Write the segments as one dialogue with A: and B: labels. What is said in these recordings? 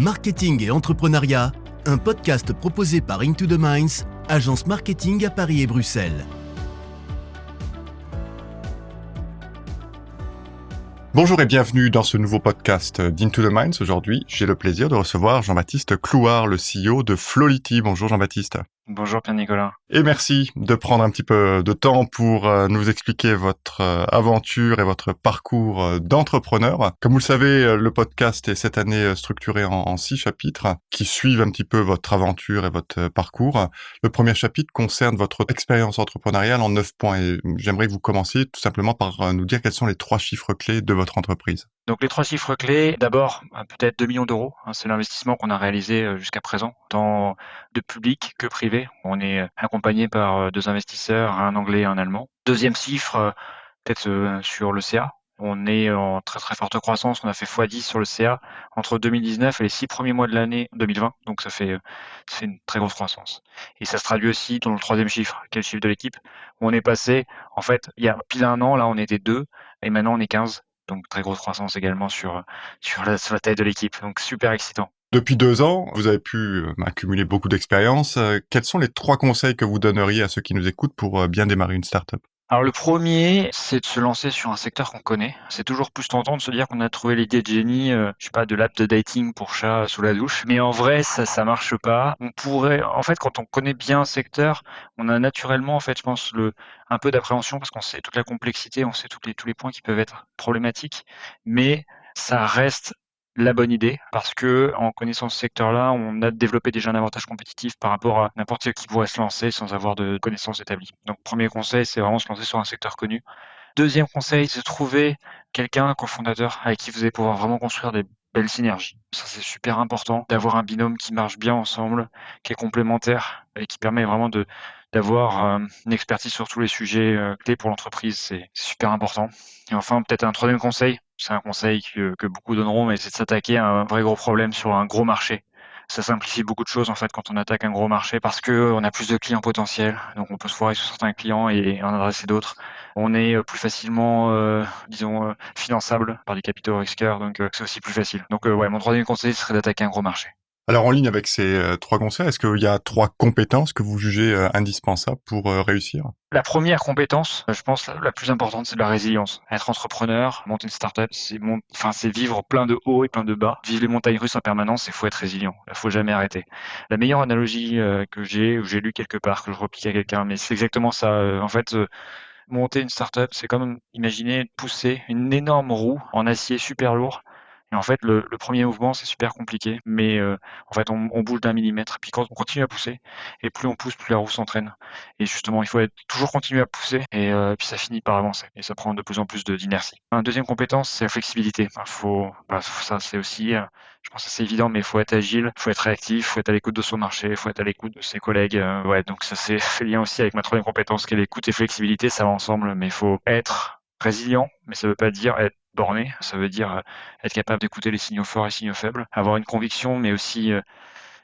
A: Marketing et entrepreneuriat, un podcast proposé par Into the Minds, agence marketing à Paris et Bruxelles.
B: Bonjour et bienvenue dans ce nouveau podcast d'Into the Minds. Aujourd'hui, j'ai le plaisir de recevoir Jean-Baptiste Clouard, le CEO de Flowlity. Bonjour Jean-Baptiste.
C: Bonjour Pierre-Nicolas.
B: Et merci de prendre un petit peu de temps pour nous expliquer votre aventure et votre parcours d'entrepreneur. Comme vous le savez, le podcast est cette année structuré en 6 chapitres qui suivent un petit peu votre aventure et votre parcours. Le premier chapitre concerne votre expérience entrepreneuriale en 9 points et j'aimerais que vous commenciez tout simplement par nous dire quels sont les 3 chiffres clés de votre entreprise.
C: Donc les 3 chiffres clés, d'abord peut-être 2 millions d'euros, c'est l'investissement qu'on a réalisé jusqu'à présent, tant de public que privé. On est accompagné par 2 investisseurs, un anglais et un allemand. Deuxième chiffre, peut-être sur le CA. On est en très très forte croissance, on a fait x10 sur le CA entre 2019 et les 6 premiers mois de l'année 2020, donc ça fait une très grosse croissance. Et ça se traduit aussi dans le troisième chiffre, qui est le chiffre de l'équipe, où on est passé, en fait, il y a pile un an, là on était 2, et maintenant on est 15. Donc très grosse croissance également sur la taille de l'équipe, donc super excitant.
B: Depuis 2 ans, vous avez pu accumuler beaucoup d'expérience. Quels sont les 3 conseils que vous donneriez à ceux qui nous écoutent pour bien démarrer une start-up ?
C: Alors le premier, c'est de se lancer sur un secteur qu'on connaît. C'est toujours plus tentant de se dire qu'on a trouvé l'idée de génie, je sais pas, de l'app de dating pour chat sous la douche. Mais en vrai, ça marche pas. On pourrait, en fait, quand on connaît bien un secteur, on a naturellement, en fait, je pense, un peu d'appréhension parce qu'on sait toute la complexité, on sait tous les points qui peuvent être problématiques. Mais ça reste la bonne idée parce que en connaissant ce secteur-là, on a développé déjà un avantage compétitif par rapport à n'importe qui pourrait se lancer sans avoir de connaissances établies. Donc premier conseil, c'est vraiment se lancer sur un secteur connu. Deuxième conseil, c'est trouver quelqu'un, un cofondateur avec qui vous allez pouvoir vraiment construire des belles synergies. Ça, c'est super important d'avoir un binôme qui marche bien ensemble, qui est complémentaire et qui permet vraiment d'avoir une expertise sur tous les sujets clés pour l'entreprise. C'est super important. Et enfin, peut-être un troisième conseil, c'est un conseil que beaucoup donneront, mais c'est de s'attaquer à un vrai gros problème sur un gros marché. Ça simplifie beaucoup de choses en fait quand on attaque un gros marché parce que on a plus de clients potentiels, donc on peut se foirer sur certains clients et en adresser d'autres. On est plus facilement, finançable par des capitaux risqueurs, donc c'est aussi plus facile. Donc ouais, mon troisième conseil serait d'attaquer un gros marché.
B: Alors en ligne avec ces 3 conseils, est-ce qu'il y a 3 compétences que vous jugez indispensables pour réussir ?
C: La première compétence, je pense la plus importante, c'est de la résilience. Être entrepreneur, monter une start-up, c'est vivre plein de hauts et plein de bas. Vivre les montagnes russes en permanence, il faut être résilient. Il faut jamais arrêter. La meilleure analogie que j'ai lu quelque part, que je replique à quelqu'un, mais c'est exactement ça. Monter une start-up, c'est comme imaginer pousser une énorme roue en acier super lourd. Et en fait, le premier mouvement, c'est super compliqué, mais en fait, on bouge d'un millimètre. Puis quand on continue à pousser, et plus on pousse, plus la roue s'entraîne. Et justement, il faut toujours continuer à pousser, et puis ça finit par avancer. Et ça prend de plus en plus d'inertie. Une deuxième compétence, c'est la flexibilité. Ça, c'est aussi, je pense que c'est évident, mais il faut être agile, il faut être réactif, il faut être à l'écoute de son marché, il faut être à l'écoute de ses collègues. Donc ça, c'est fait lien aussi avec ma troisième compétence, qui est l'écoute et flexibilité, ça va ensemble, mais il faut être résilient, mais ça veut pas dire être borné, ça veut dire être capable d'écouter les signaux forts et les signaux faibles, avoir une conviction, mais aussi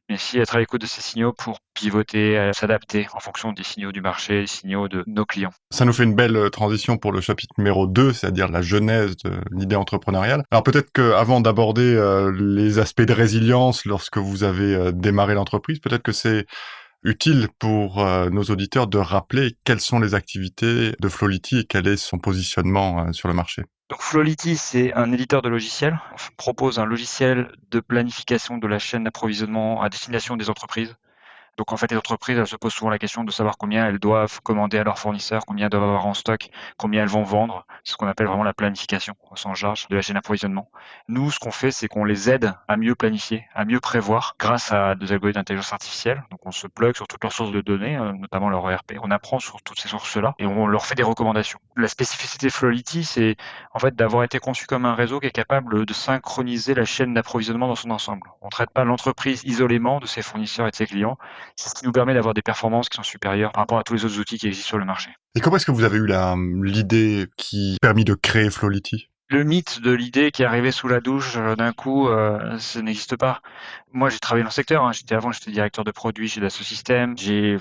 C: être à l'écoute de ces signaux pour pivoter, s'adapter en fonction des signaux du marché, des signaux de nos clients.
B: Ça nous fait une belle transition pour le chapitre numéro 2, c'est-à-dire la genèse de l'idée entrepreneuriale. Alors peut-être qu'avant d'aborder les aspects de résilience lorsque vous avez démarré l'entreprise, peut-être que c'est utile pour nos auditeurs de rappeler quelles sont les activités de Flowlity et quel est son positionnement sur le marché.
C: Donc Flowlity, c'est un éditeur de logiciels. On propose un logiciel de planification de la chaîne d'approvisionnement à destination des entreprises. Donc en fait, les entreprises, elles se posent souvent la question de savoir combien elles doivent commander à leurs fournisseurs, combien elles doivent avoir en stock, combien elles vont vendre. C'est ce qu'on appelle vraiment la planification au sens large de la chaîne d'approvisionnement. Nous, ce qu'on fait, c'est qu'on les aide à mieux planifier, à mieux prévoir grâce à des algorithmes d'intelligence artificielle. Donc on se plug sur toutes leurs sources de données, notamment leur ERP. On apprend sur toutes ces sources-là et on leur fait des recommandations. La spécificité de Flowlity, c'est en fait d'avoir été conçu comme un réseau qui est capable de synchroniser la chaîne d'approvisionnement dans son ensemble. On ne traite pas l'entreprise isolément de ses fournisseurs et de ses clients. C'est ce qui nous permet d'avoir des performances qui sont supérieures par rapport à tous les autres outils qui existent sur le marché.
B: Et comment est-ce que vous avez eu l'idée qui a permis de créer Flowlity ?
C: Le mythe de l'idée qui est arrivée sous la douche d'un coup, ça n'existe pas. Moi, j'ai travaillé dans le secteur. J'étais directeur de produit chez Dassault Systèmes. J'ai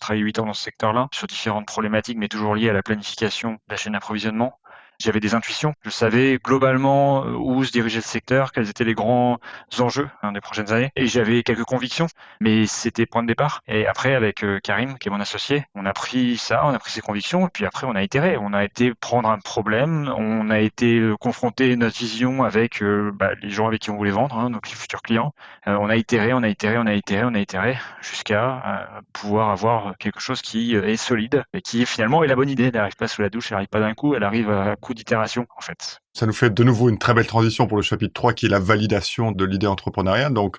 C: travaillé 8 ans dans ce secteur-là sur différentes problématiques, mais toujours liées à la planification de la chaîne d'approvisionnement. J'avais des intuitions. Je savais globalement où se dirigeait le secteur, quels étaient les grands enjeux des prochaines années. Et j'avais quelques convictions, mais c'était point de départ. Et après, avec Karim, qui est mon associé, on a pris ça, on a pris ses convictions, et puis après, on a itéré. On a été prendre un problème, on a été confronter notre vision avec les gens avec qui on voulait vendre, nos futurs clients. On a itéré, on a itéré, on a itéré, on a itéré, jusqu'à pouvoir avoir quelque chose qui est solide et qui finalement est la bonne idée. Elle n'arrive pas sous la douche, elle n'arrive pas d'un coup, elle arrive à coup d'itération en fait.
B: Ça nous fait de nouveau une très belle transition pour le chapitre 3 qui est la validation de l'idée entrepreneuriale. Donc,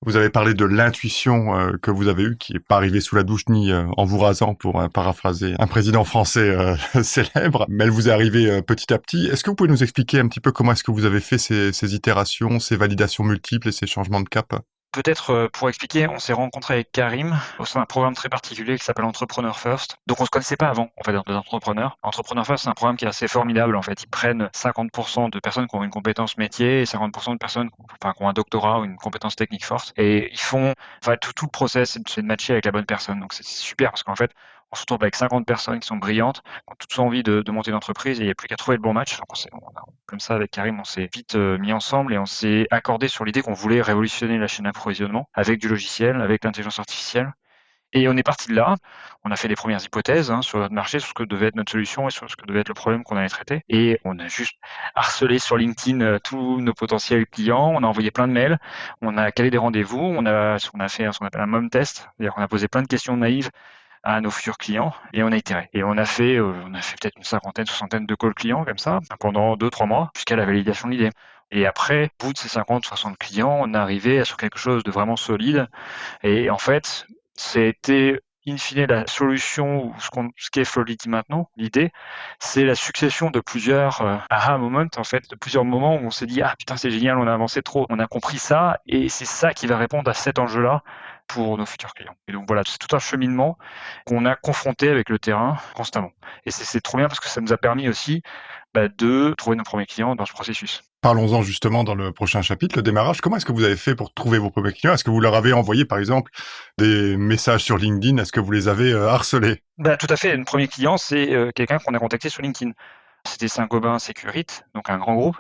B: vous avez parlé de l'intuition que vous avez eue, qui n'est pas arrivée sous la douche ni en vous rasant, pour paraphraser un président français célèbre, mais elle vous est arrivée petit à petit. Est-ce que vous pouvez nous expliquer un petit peu comment est-ce que vous avez fait ces itérations, ces validations multiples et ces changements de cap?
C: Peut-être pour expliquer, on s'est rencontré avec Karim au sein d'un programme très particulier qui s'appelle Entrepreneur First. Donc on se connaissait pas avant, en fait, des entrepreneurs. Entrepreneur First, c'est un programme qui est assez formidable. En fait, ils prennent 50% de personnes qui ont une compétence métier et 50% de personnes qui ont un doctorat ou une compétence technique forte. Et ils font, tout le process, c'est de matcher avec la bonne personne. Donc c'est super parce qu'en fait, on se retrouve avec 50 personnes qui sont brillantes, qui ont toutes envie de monter une entreprise et il n'y a plus qu'à trouver le bon match. Donc comme ça, avec Karim, on s'est vite mis ensemble et on s'est accordé sur l'idée qu'on voulait révolutionner la chaîne d'approvisionnement avec du logiciel, avec l'intelligence artificielle. Et on est parti de là. On a fait les premières hypothèses sur notre marché, sur ce que devait être notre solution et sur ce que devait être le problème qu'on allait traiter. Et on a juste harcelé sur LinkedIn tous nos potentiels clients. On a envoyé plein de mails. On a calé des rendez-vous. On a fait ce qu'on appelle un mom test. C'est-à-dire qu'on a posé plein de questions naïves à nos futurs clients et on a itéré. Et on a fait peut-être une cinquantaine, soixantaine de calls clients comme ça pendant 2-3 mois jusqu'à la validation de l'idée. Et après, au bout de ces 50, 60 clients, on est arrivé sur quelque chose de vraiment solide. Et en fait, c'était in fine la solution, ou ce qu'est Flowlity maintenant, l'idée, c'est la succession de plusieurs aha moments, en fait, de plusieurs moments où on s'est dit, ah putain, c'est génial, on a avancé trop, on a compris ça, et c'est ça qui va répondre à cet enjeu-là pour nos futurs clients. Et donc voilà, c'est tout un cheminement qu'on a confronté avec le terrain constamment. Et c'est trop bien parce que ça nous a permis aussi de trouver nos premiers clients dans ce processus.
B: Parlons-en justement dans le prochain chapitre, le démarrage. Comment est-ce que vous avez fait pour trouver vos premiers clients? Est-ce que vous leur avez envoyé, par exemple, des messages sur LinkedIn? Est-ce que vous les avez harcelés?
C: Tout à fait. Le premier client, c'est quelqu'un qu'on a contacté sur LinkedIn. C'était Saint-Gobain Sécurite, donc un grand groupe,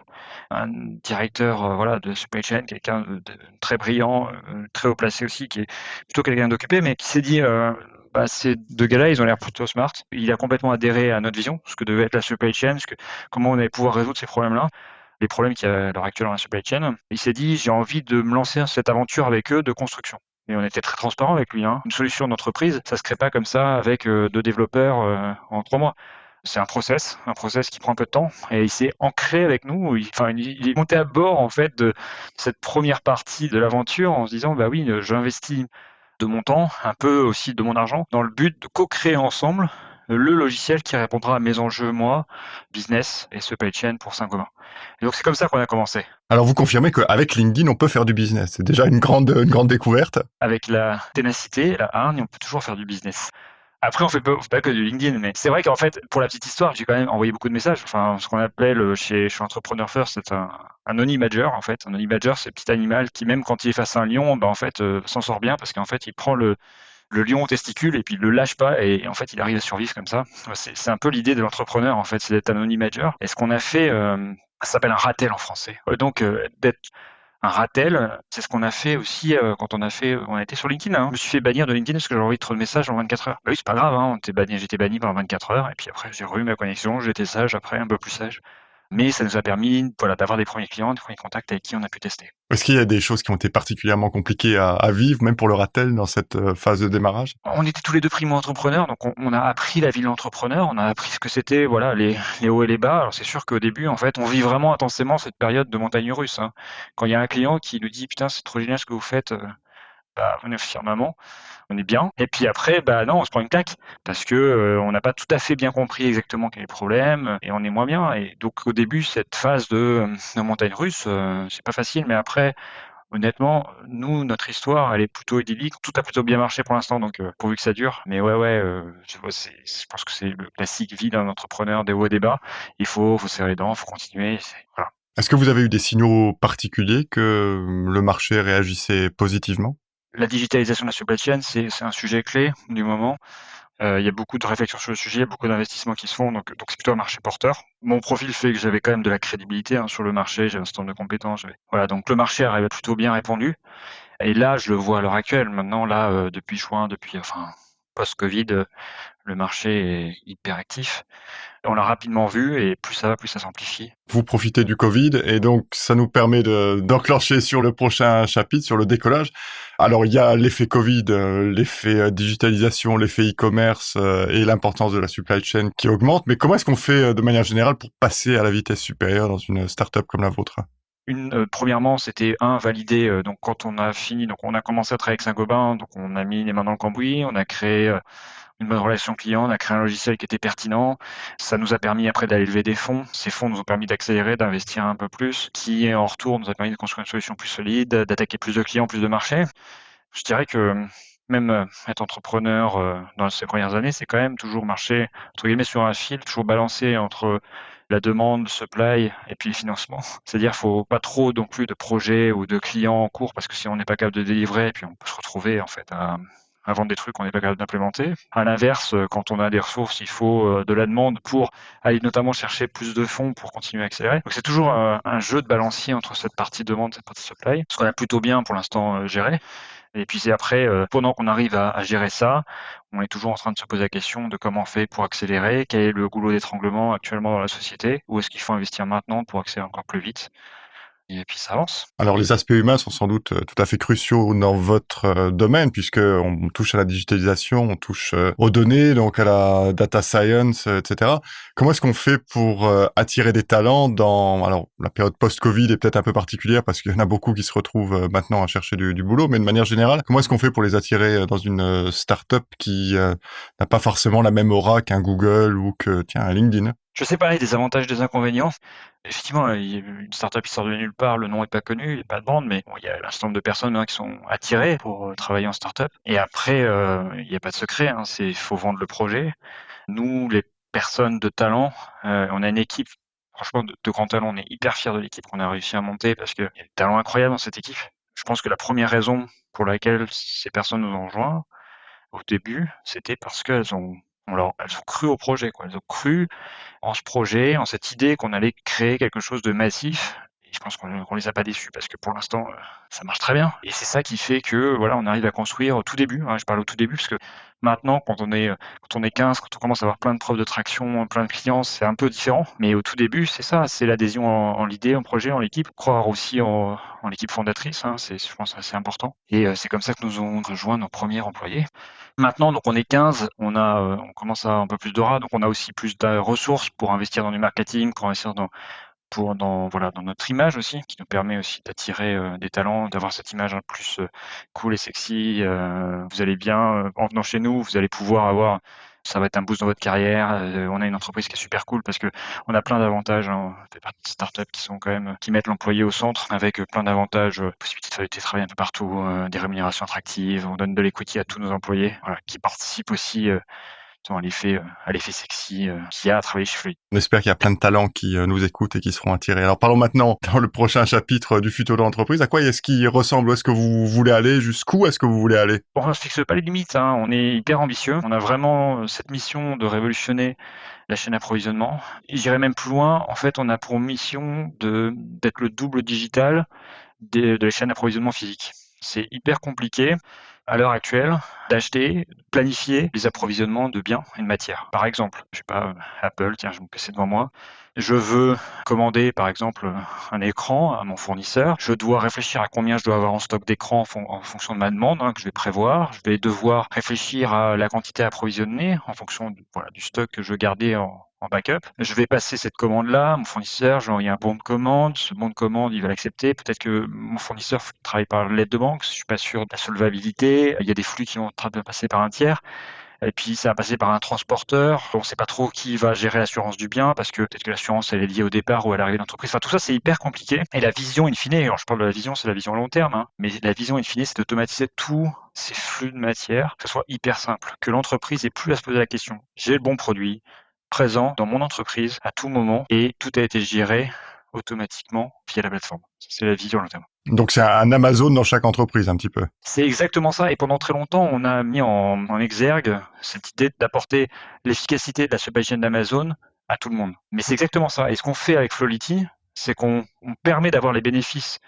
C: un directeur de supply chain, quelqu'un de très brillant, très haut placé aussi, qui est plutôt quelqu'un d'occupé, mais qui s'est dit ces deux gars-là, ils ont l'air plutôt smart. Il a complètement adhéré à notre vision, ce que devait être la supply chain, comment on allait pouvoir résoudre ces problèmes-là, les problèmes qu'il y a à l'heure actuelle dans la supply chain. Il s'est dit, j'ai envie de me lancer dans cette aventure avec eux de construction. Et on était très transparent avec lui. Une solution d'entreprise, ça se crée pas comme ça avec 2 développeurs en 3 mois. C'est un process qui prend un peu de temps et il s'est ancré avec nous. Il est monté à bord en fait de cette première partie de l'aventure en se disant bah oui, j'investis de mon temps, un peu aussi de mon argent, dans le but de co-créer ensemble le logiciel qui répondra à mes enjeux, moi, business et supply chain pour Saint-Gobain. Et donc c'est comme ça qu'on a commencé.
B: Alors vous confirmez qu'avec LinkedIn, on peut faire du business. C'est déjà une grande découverte.
C: Avec la ténacité, la hargne, on peut toujours faire du business. Après, on fait pas que du LinkedIn, mais c'est vrai qu'en fait, pour la petite histoire, j'ai quand même envoyé beaucoup de messages. Enfin, ce qu'on appelle chez Entrepreneur First, c'est un honey badger, en fait. Un honey badger, c'est un petit animal qui, même quand il est face à un lion, s'en sort bien parce qu'en fait, il prend le lion au testicule et puis il le lâche pas et en fait, il arrive à survivre comme ça. C'est un peu l'idée de l'entrepreneur, en fait, c'est d'être un honey badger. Et ce qu'on a fait, ça s'appelle un ratel en français. Donc, d'être un ratel, c'est ce qu'on a fait aussi quand on a été sur LinkedIn. Je me suis fait bannir de LinkedIn parce que j'ai envoyé trop de messages en 24 heures. Bah oui, c'est pas grave, j'étais banni pendant 24 heures et puis après j'ai revu ma connexion, j'étais sage après, un peu plus sage. Mais ça nous a permis d'avoir des premiers clients, des premiers contacts avec qui on a pu tester.
B: Est-ce qu'il y a des choses qui ont été particulièrement compliquées à vivre, même pour le ratel, dans cette phase de démarrage?
C: On était tous les deux primo-entrepreneurs, donc on a appris la vie de l'entrepreneur, on a appris ce que c'était, les hauts et les bas. Alors c'est sûr qu'au début, en fait, on vit vraiment intensément cette période de montagne russe. Quand il y a un client qui nous dit « Putain, c'est trop génial ce que vous faites », on est fier maman, on est bien. Et puis après, non, on se prend une claque parce que on n'a pas tout à fait bien compris exactement quel est le problème et on est moins bien. Et donc au début, cette phase de montagne russe, c'est pas facile, mais après, honnêtement, nous, notre histoire, elle est plutôt idyllique. Tout a plutôt bien marché pour l'instant, donc pourvu que ça dure. Mais je pense que c'est le classique vie d'un entrepreneur, des hauts et des bas. Il faut serrer les dents, il faut continuer. Voilà.
B: Est-ce que vous avez eu des signaux particuliers que le marché réagissait positivement?
C: La digitalisation de la supply chain, c'est un sujet clé du moment. Il y a beaucoup de réflexions sur le sujet, il y a beaucoup d'investissements qui se font, donc c'est plutôt un marché porteur. Mon profil fait que j'avais quand même de la crédibilité, sur le marché, j'avais un stand de compétences, voilà, donc le marché arrive plutôt bien répondu et là, je le vois à l'heure actuelle. Maintenant là, depuis juin, post-covid, le marché est hyper actif. On l'a rapidement vu et plus ça va, plus ça s'amplifie.
B: Vous profitez du Covid et donc ça nous permet d'enclencher sur le prochain chapitre, sur le décollage. Alors il y a l'effet Covid, l'effet digitalisation, l'effet e-commerce et l'importance de la supply chain qui augmente. Mais comment est-ce qu'on fait de manière générale pour passer à la vitesse supérieure dans une startup comme la vôtre?
C: Premièrement, c'était valider, donc quand on a fini, donc on a commencé à travailler avec Saint-Gobain, donc on a mis les mains dans le cambouis, on a créé, une bonne relation client, on a créé un logiciel qui était pertinent. Ça nous a permis après d'aller lever des fonds. Ces fonds nous ont permis d'accélérer, d'investir un peu plus, qui en retour nous a permis de construire une solution plus solide, d'attaquer plus de clients, plus de marchés. Je dirais que même, être entrepreneur, dans ces premières années, c'est quand même toujours marcher entre guillemets «sur un fil», toujours balancer entre la demande, supply et puis le financement. C'est-à-dire, faut pas trop non plus de projets ou de clients en cours parce que si on n'est pas capable de délivrer et puis on peut se retrouver en fait à vendre des trucs qu'on n'est pas capable d'implémenter. À l'inverse, quand on a des ressources, il faut, de la demande pour aller notamment chercher plus de fonds pour continuer à accélérer. Donc c'est toujours, un jeu de balancier entre cette partie demande, cette partie supply, ce qu'on a plutôt bien pour l'instant, géré. Et puis c'est après, pendant qu'on arrive à gérer ça, on est toujours en train de se poser la question de comment on fait pour accélérer, quel est le goulot d'étranglement actuellement dans la société, où est-ce qu'il faut investir maintenant pour accélérer encore plus vite et puis ça avance.
B: Alors les aspects humains sont sans doute tout à fait cruciaux dans votre domaine puisque on touche à la digitalisation, on touche aux données, donc à la data science, etc. Comment est-ce qu'on fait pour attirer des talents dans... Alors la période post-Covid est peut-être un peu particulière parce qu'il y en a beaucoup qui se retrouvent maintenant à chercher du boulot, mais de manière générale, comment est-ce qu'on fait pour les attirer dans une start-up qui n'a pas forcément la même aura qu'un Google ou que tiens un LinkedIn?
C: Je sais pas, des avantages, des inconvénients. Effectivement, il y a une startup qui sort de nulle part, le nom est pas connu, il y a pas de brand, mais bon, il y a un certain nombre de personnes, qui sont attirées pour, travailler en startup. Et après, il y a pas de secret, il faut vendre le projet. Nous, les personnes de talent, on a une équipe, franchement, de grands talents. On est hyper fiers de l'équipe qu'on a réussi à monter parce qu'il y a des talents incroyables dans cette équipe. Je pense que la première raison pour laquelle ces personnes nous ont rejoints, au début, c'était parce elles ont cru au projet, quoi. Elles ont cru en ce projet, en cette idée qu'on allait créer quelque chose de massif. Et je pense qu'on les a pas déçus parce que pour l'instant, ça marche très bien. Et c'est ça qui fait que, voilà, on arrive à construire au tout début, je parle au tout début parce que maintenant quand on est 15, quand on commence à avoir plein de preuves de traction, plein de clients, c'est un peu différent. Mais au tout début, c'est ça, c'est l'adhésion en l'idée, en projet, en l'équipe. Croire aussi en l'équipe fondatrice, c'est je pense assez important. Et c'est comme ça que nous ont rejoint nos premiers employés. Maintenant, donc on est 15, on commence à avoir un peu plus d'aura, donc on a aussi plus de ressources pour investir dans du marketing, pour investir dans notre image aussi, qui nous permet aussi d'attirer, des talents, d'avoir cette image plus, cool et sexy. Vous allez bien, en venant chez nous, vous allez pouvoir avoir ça va être un boost dans votre carrière. On a une entreprise qui est super cool parce qu'on a plein d'avantages, on fait partie de startups qui sont quand même qui mettent l'employé au centre avec, plein d'avantages, possibilité de télétravailler un peu partout, des rémunérations attractives. On donne de l'equity à tous nos employés, voilà, qui participent aussi, à l'effet sexy, qu'il y a à travailler chez Fluid.
B: On espère qu'il y a plein de talents qui nous écoutent et qui seront attirés. Alors parlons maintenant, dans le prochain chapitre du futur de l'entreprise, à quoi est-ce qu'il ressemble? Où est-ce que vous voulez aller? Jusqu'où est-ce que vous voulez aller?
C: Bon, on se fixe pas les limites, on est hyper ambitieux. On a vraiment, cette mission de révolutionner la chaîne d'approvisionnement. Et j'irai même plus loin, en fait, on a pour mission d'être le double digital de la chaîne d'approvisionnement physique. C'est hyper compliqué à l'heure actuelle d'acheter, planifier les approvisionnements de biens et de matières. Par exemple, je sais pas, Apple, tiens, j'ai mon PC devant moi. Je veux commander, par exemple, un écran à mon fournisseur. Je dois réfléchir à combien je dois avoir en stock d'écran en fonction de ma demande, que je vais prévoir. Je vais devoir réfléchir à la quantité à approvisionner en fonction du stock que je veux garder en backup. Je vais passer cette commande-là à mon fournisseur, je vais envoyer un bon de commande. Ce bon de commande, il va l'accepter. Peut-être que mon fournisseur travaille par l'aide de banque, je suis pas sûr de la solvabilité. Il y a des flux qui vont passer par un tiers. Et puis ça va passer par un transporteur. On ne sait pas trop qui va gérer l'assurance du bien parce que peut-être que l'assurance elle est liée au départ ou à l'arrivée de l'entreprise. Enfin tout ça c'est hyper compliqué. Et la vision in fine, alors je parle de la vision, c'est la vision à long terme, mais la vision in fine c'est d'automatiser tous ces flux de matière, que ce soit hyper simple, que l'entreprise ait plus à se poser la question. J'ai le bon produit présent dans mon entreprise à tout moment et tout a été géré automatiquement via la plateforme. C'est la vision à long terme.
B: Donc c'est un Amazon dans chaque entreprise un petit peu.
C: C'est exactement ça. Et pendant très longtemps, on a mis en exergue cette idée d'apporter l'efficacité de la supply chain d'Amazon à tout le monde. Mais c'est exactement ça. Et ce qu'on fait avec Flowlity, c'est qu'on permet d'avoir les bénéfices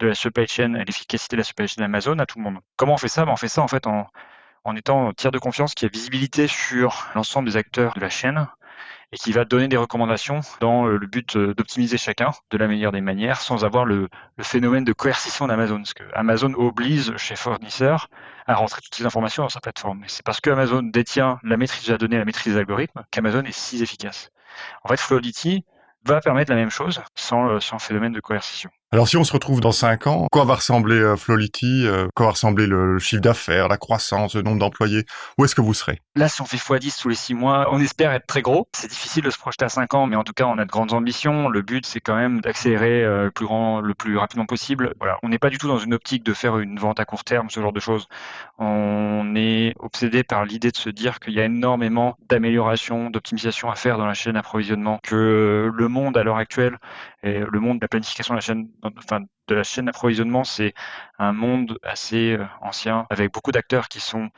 C: de la supply chain et l'efficacité de la supply chain d'Amazon à tout le monde. Comment on fait ça? On fait ça en fait en étant tiers de confiance qui a visibilité sur l'ensemble des acteurs de la chaîne et qui va donner des recommandations dans le but d'optimiser chacun de la meilleure des manières sans avoir le phénomène de coercition d'Amazon. Parce que Amazon oblige chez fournisseurs à rentrer toutes ces informations dans sa plateforme. Et c'est parce que Amazon détient la maîtrise de la donnée, la maîtrise des algorithmes, qu'Amazon est si efficace. En fait, Flowlity va permettre la même chose sans phénomène de coercition.
B: Alors si on se retrouve dans 5 ans, quoi va ressembler Flowlity, quoi va ressembler le chiffre d'affaires, la croissance, le nombre d'employés? Où est-ce que vous serez?
C: Là, si on fait x10 tous les 6 mois, on espère être très gros. C'est difficile de se projeter à 5 ans, mais en tout cas, on a de grandes ambitions. Le but, c'est quand même d'accélérer le plus rapidement possible. Voilà, on n'est pas du tout dans une optique de faire une vente à court terme, ce genre de choses. On est obsédé par l'idée de se dire qu'il y a énormément d'améliorations, d'optimisation à faire dans la chaîne d'approvisionnement, que le monde à l'heure actuelle, et le monde de la planification de la chaîne d'approvisionnement, c'est un monde assez ancien, avec beaucoup d'acteurs qui sont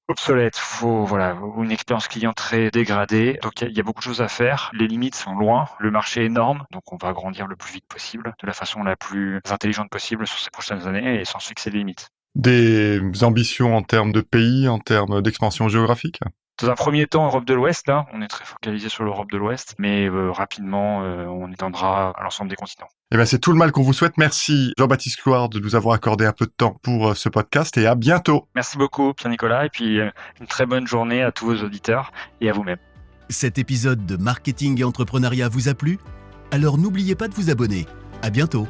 C: obsolètes. Une expérience client très dégradée. Donc il y a beaucoup de choses à faire. Les limites sont loin. Le marché est énorme. Donc on va grandir le plus vite possible, de la façon la plus intelligente possible sur ces prochaines années et sans se fixer de limites.
B: Des ambitions en termes de pays, en termes d'expansion géographique?
C: Dans un premier temps, Europe de l'Ouest, là, on est très focalisé sur l'Europe de l'Ouest, mais rapidement, on étendra à l'ensemble des continents.
B: Eh bien, c'est tout le mal qu'on vous souhaite. Merci Jean-Baptiste Clouard de nous avoir accordé un peu de temps pour ce podcast et à bientôt.
C: Merci beaucoup, Pierre-Nicolas, et puis une très bonne journée à tous vos auditeurs et à vous-même.
A: Cet épisode de Marketing et Entrepreneuriat vous a plu? Alors n'oubliez pas de vous abonner. À bientôt.